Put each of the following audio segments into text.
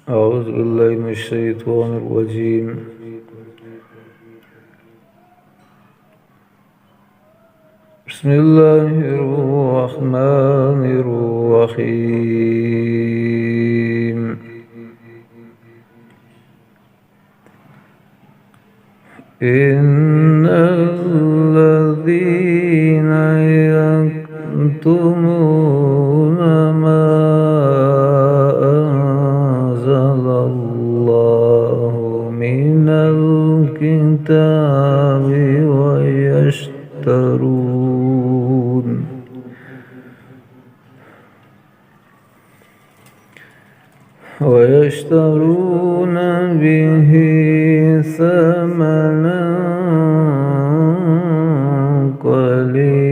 أعوذ بالله من الشيطان الرجيم. بسم الله الرحمن الرحيم. إن الذين يكتمون ما أنزل الله من الكتاب ويشترون به ثمنا قليلا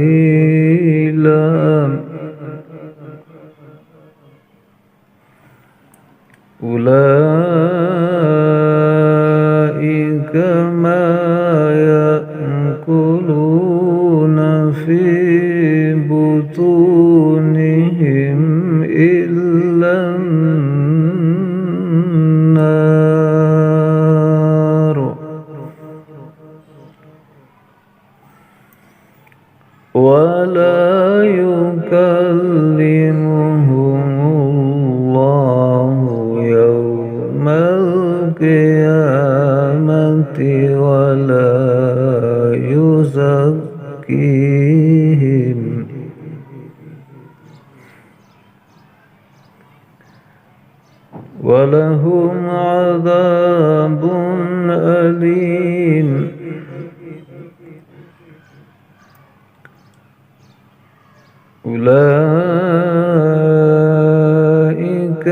أولئك ما يأكلون في بطونهم إلا النار ولا يكلمهم الله يوم القيامة ولا يزكيهم ولهم عذاب أليم. أولئك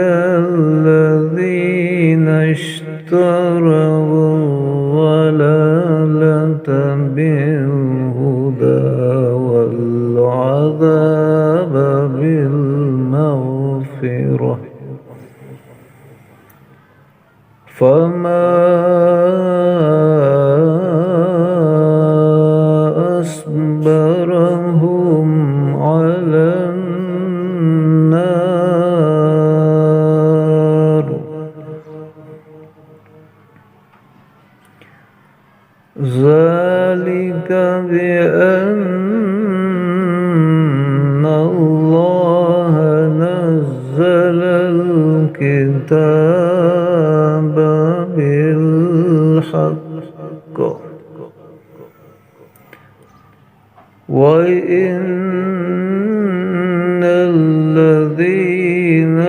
الذين اشتروا الضلالة بالهدى والعذاب بالمغفرة فما أصبرهم على النار ذلك بأن الله نزل الكتاب بالحق وإن الذين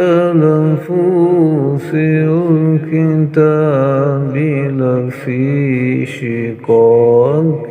اختلفوا في الكتاب لفي شقاق